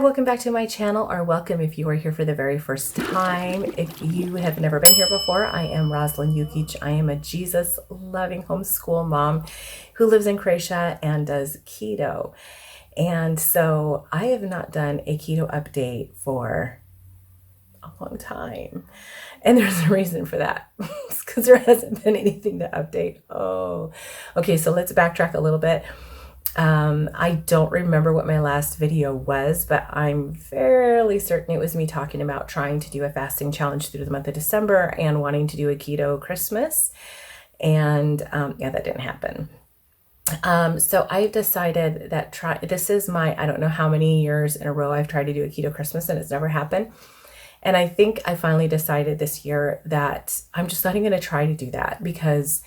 welcome back to my channel, or welcome if you are here for the very first time. If you have never been here before, I am Rosalind Yukic. I am a Jesus-loving homeschool mom who lives in Croatia and does keto. And so I have not done a keto update for a long time. And there's a reason for that. It's because there hasn't been anything to update. Oh, okay, so let's backtrack a little bit. I don't remember what my last video was, but I'm fairly certain it was me talking about trying to do a fasting challenge through the month of December and wanting to do a keto Christmas. And yeah, that didn't happen. So I've decided that this is I don't know how many years in a row I've tried to do a keto Christmas and it's never happened. And I think I finally decided this year that I'm just not even going to try to do that, because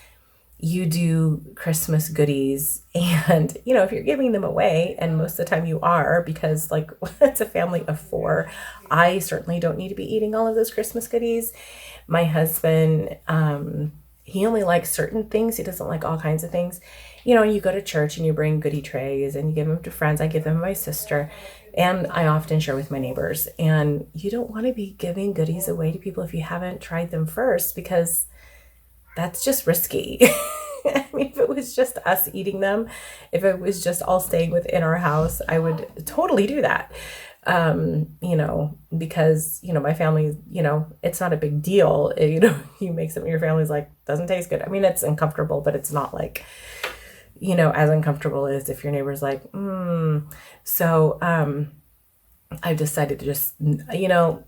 you do Christmas goodies and, you know, if you're giving them away, and most of the time you are, because like it's a family of 4, I certainly don't need to be eating all of those Christmas goodies. My husband, he only likes certain things. He doesn't like all kinds of things. You know, you go to church and you bring goodie trays and you give them to friends. I give them to my sister, and I often share with my neighbors. And you don't want to be giving goodies away to people if you haven't tried them first, because that's just risky. I mean, if it was just us eating them, if it was just all staying within our house, I would totally do that. You know, because, you know, my family, you know, it's not a big deal. You know, you make something your family's like, doesn't taste good. I mean, it's uncomfortable, but it's not like, you know, as uncomfortable as if your neighbor's like, So, I've decided to just, you know,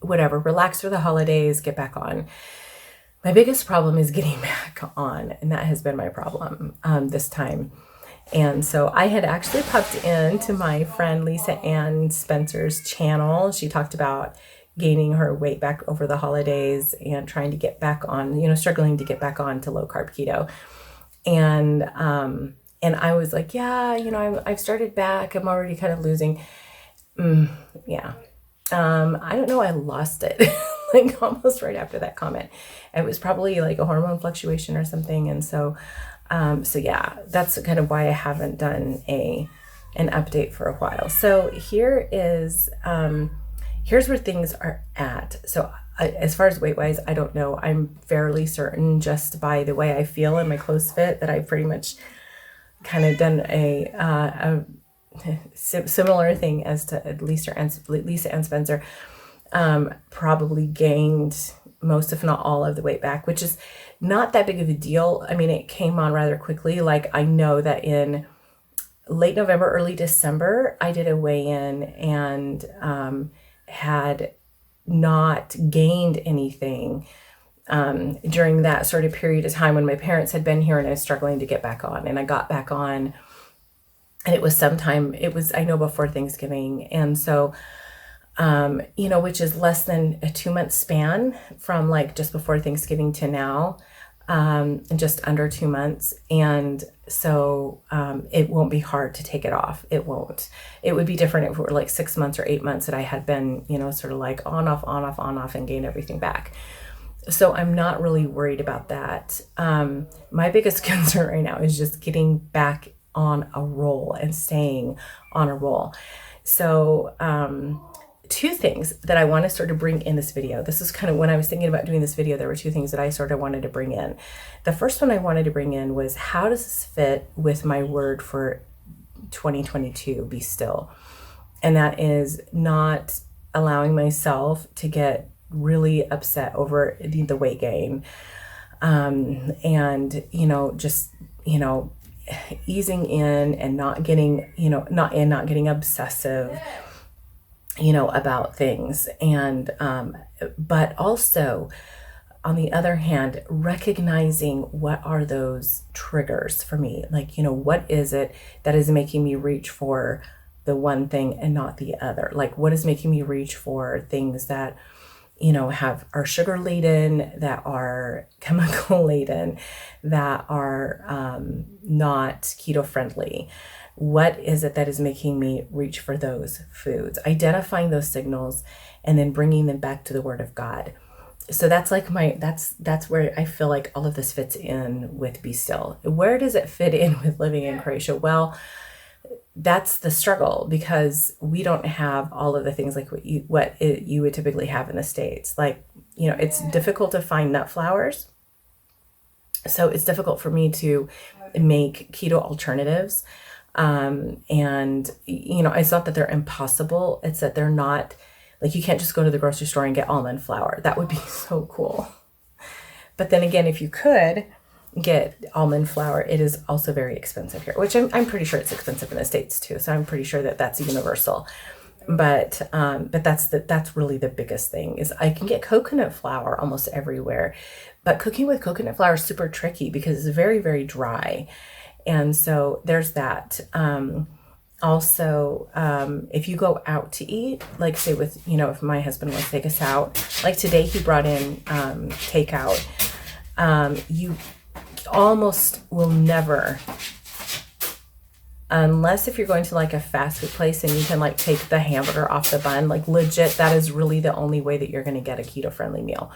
whatever, relax through the holidays, get back on. My biggest problem is getting back on, and that has been my problem this time. And so I had actually popped into my friend Lisa Ann Spencer's channel. She talked about gaining her weight back over the holidays and trying to get back on, you know, struggling to get back on to low carb keto. And I was like, yeah, you know, I've started back. I'm already kind of losing. Yeah. I don't know. I lost it like almost right after that comment. It was probably like a hormone fluctuation or something. And so, so yeah, that's kind of why I haven't done an update for a while. So here is, here's where things are at. So as far as weight wise, I don't know. I'm fairly certain just by the way I feel and my clothes fit that I've pretty much kind of done a similar thing as to Lisa Ann Spencer, probably gained most, if not all, of the weight back, which is not that big of a deal. I mean, it came on rather quickly. Like, I know that in late November, early December, I did a weigh-in and had not gained anything during that sort of period of time when my parents had been here and I was struggling to get back on. And I got back on, and it was I know, before Thanksgiving. And so, you know, which is less than a 2-month span from like just before Thanksgiving to now, and just under 2 months. And so, it won't be hard to take it off. It won't. It would be different if it were like 6 months or 8 months that I had been, you know, sort of like on, off, and gained everything back. So I'm not really worried about that. My biggest concern right now is just getting back on a roll and staying on a roll. So, 2 things that I want to sort of bring in this video. This is kind of when I was thinking about doing this video, there were 2 things that I sort of wanted to bring in. The first one I wanted to bring in was, how does this fit with my word for 2022, be still? And that is not allowing myself to get really upset over the weight gain. And, you know, just, you know, easing in and not getting, you know, not getting obsessive, you know, about things. And, but also on the other hand, recognizing what are those triggers for me? Like, you know, what is it that is making me reach for the one thing and not the other? Like, what is making me reach for things that, you know, are sugar laden, that are chemical laden, that are not keto friendly? What is it that is making me reach for those foods? Identifying those signals and then bringing them back to the Word of God. So that's like that's where I feel like all of this fits in with Be Still. Where does it fit in with living in Croatia? Well, that's the struggle, because we don't have all of the things like you would typically have in the States. Like, it's difficult to find nut flours. So it's difficult for me to make keto alternatives. And it's not that they're impossible. It's that they're not, like, you can't just go to the grocery store and get almond flour. That would be so cool. But then again, if you could get almond flour, it is also very expensive here, which I'm pretty sure it's expensive in the States too. So I'm pretty sure that that's universal. But that's really the biggest thing, is I can get coconut flour almost everywhere, but cooking with coconut flour is super tricky because it's very, very dry. And so there's that. Also, if you go out to eat, like say with, if my husband wants to take us out, like today he brought in takeout, you almost will never, unless if you're going to like a fast food place and you can like take the hamburger off the bun, like legit, that is really the only way that you're going to get a keto friendly meal.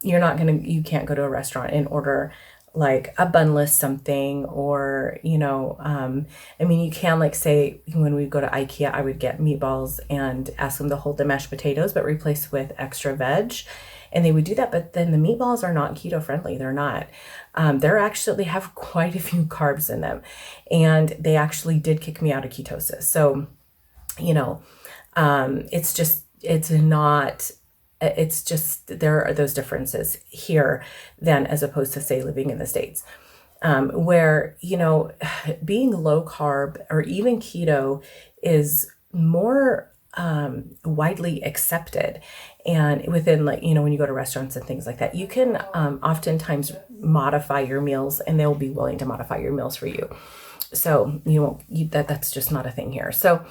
You can't go to a restaurant and order like a bunless something, or, you can, like, say when we go to IKEA, I would get meatballs and ask them to hold the mashed potatoes, but replace with extra veg. And they would do that, but then the meatballs are not keto friendly. They're not. They have quite a few carbs in them. And they actually did kick me out of ketosis. So, it's just, there are those differences here than as opposed to, say, living in the States, where, being low carb or even keto is more widely accepted. And within, like, when you go to restaurants and things like that, you can oftentimes modify your meals, and they'll be willing to modify your meals for you. So that's just not a thing here. So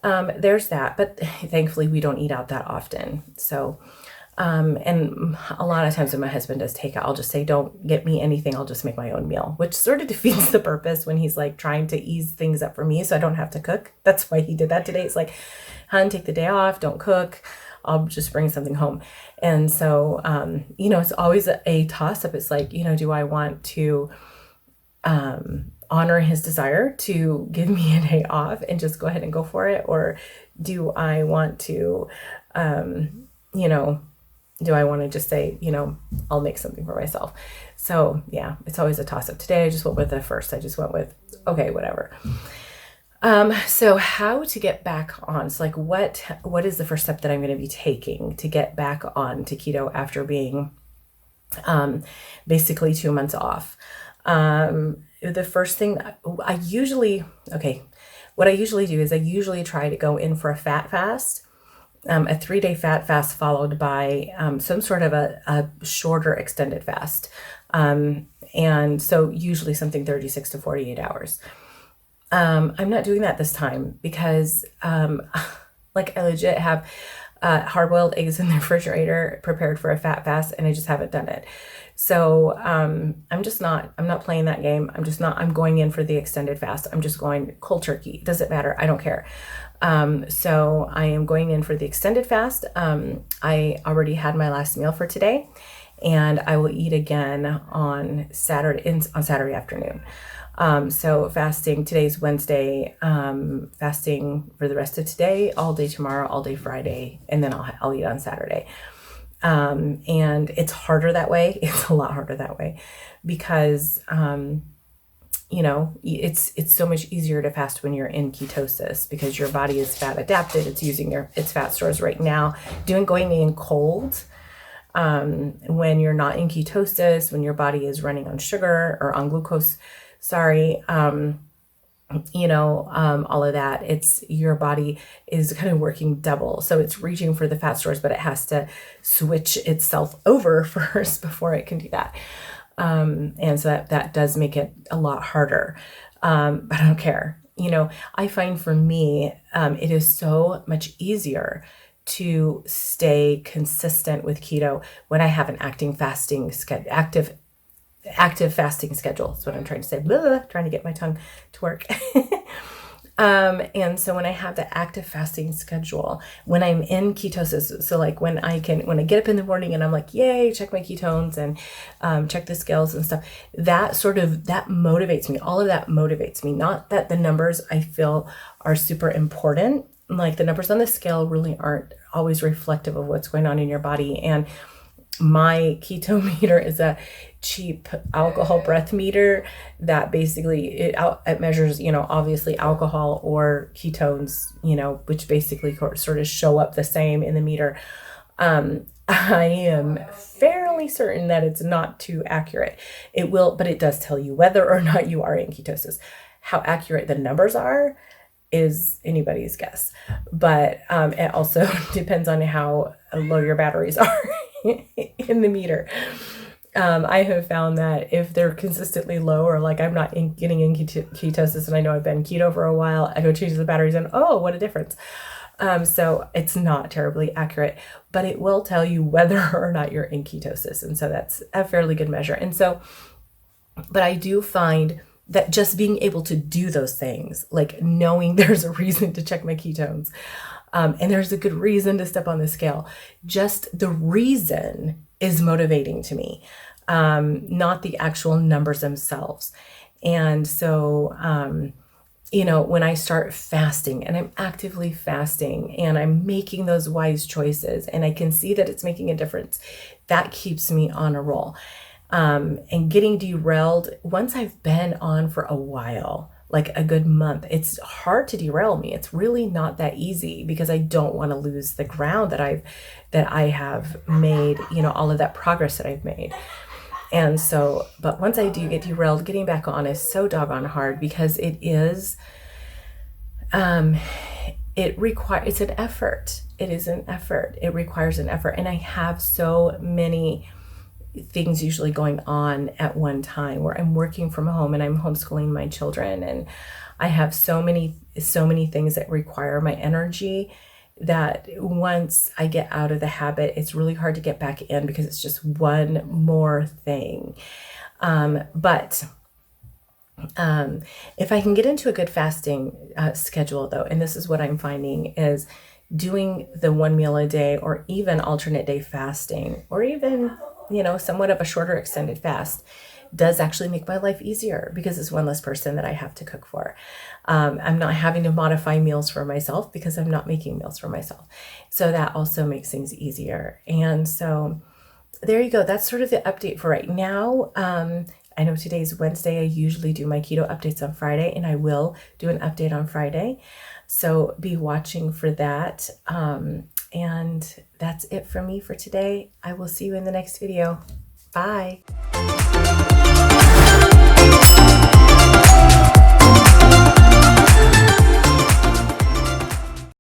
there's that, but thankfully we don't eat out that often. So, and a lot of times when my husband does takeout, I'll just say, don't get me anything. I'll just make my own meal, which sort of defeats the purpose when he's like trying to ease things up for me so I don't have to cook. That's why he did that today. It's like, hun, take the day off, don't cook. I'll just bring something home. And so, it's always a toss up. It's like, do I want to, honor his desire to give me a day off and just go ahead and go for it? Or do I want to, do I want to just say, I'll make something for myself? So yeah, it's always a toss up. Today I just went with the first. I just went with, okay, whatever. So how to get back on? So like, what is the first step that I'm going to be taking to get back on to keto after being, basically 2 months off? The first thing what I usually do is I usually try to go in for a fat fast, a 3-day fat fast followed by some sort of a shorter extended fast. And so usually something 36 to 48 hours. I'm not doing that this time because like I legit have hard-boiled eggs in the refrigerator prepared for a fat fast, and I just haven't done it. So I'm not playing that game. I'm going in for the extended fast. I'm just going cold turkey. Doesn't matter. I don't care. So I am going in for the extended fast. I already had my last meal for today, and I will eat again on Saturday afternoon. So fasting, today's Wednesday, fasting for the rest of today, all day tomorrow, all day Friday, and then I'll eat on Saturday. And it's harder that way. It's a lot harder that way because, it's so much easier to fast when you're in ketosis because your body is fat adapted. It's using its fat stores right now. Going in cold, when you're not in ketosis, when your body is running on sugar or on glucose, all of that, it's your body is kind of working double. So it's reaching for the fat stores, but it has to switch itself over first before it can do that. And so that does make it a lot harder. But I don't care. I find for me, it is so much easier to stay consistent with keto when I have an active fasting schedule. That's what I'm trying to say. Trying to get my tongue to work. And so when I have the active fasting schedule, when I'm in ketosis, so like when I get up in the morning and I'm like, yay, check my ketones and check the scales and stuff, that motivates me. All of that motivates me. Not that the numbers I feel are super important. Like the numbers on the scale really aren't always reflective of what's going on in your body. And my keto meter is a cheap alcohol breath meter that basically it measures, obviously alcohol or ketones, which basically sort of show up the same in the meter. I am fairly certain that it's not too accurate. But it does tell you whether or not you are in ketosis. How accurate the numbers are is anybody's guess. But it also depends on how low your batteries are in the meter. I have found that if they're consistently low, or like I'm not getting in ketosis and I know I've been keto for a while, I go change the batteries and oh, what a difference. So it's not terribly accurate, but it will tell you whether or not you're in ketosis. And so that's a fairly good measure. And so, but I do find that just being able to do those things, like knowing there's a reason to check my ketones, and there's a good reason to step on the scale, just the reason is motivating to me, not the actual numbers themselves. And so, when I start fasting and I'm actively fasting and I'm making those wise choices and I can see that it's making a difference, that keeps me on a roll. And getting derailed, once I've been on for a while, like a good month, it's hard to derail me. It's really not that easy because I don't want to lose the ground that I have made, all of that progress that I've made. And so, but once I do get derailed, getting back on is so doggone hard because it's an effort. It is an effort. It requires an effort. And I have so many things usually going on at one time where I'm working from home and I'm homeschooling my children. And I have so many things that require my energy that once I get out of the habit, it's really hard to get back in because it's just one more thing. But if I can get into a good fasting schedule though, and this is what I'm finding is doing the one meal a day or even alternate day fasting or even, somewhat of a shorter extended fast does actually make my life easier because it's one less person that I have to cook for. I'm not having to modify meals for myself because I'm not making meals for myself. So that also makes things easier. And so there you go. That's sort of the update for right now. I know today's Wednesday. I usually do my keto updates on Friday, and I will do an update on Friday. So be watching for that. And that's it from me for today. I will see you in the next video. Bye.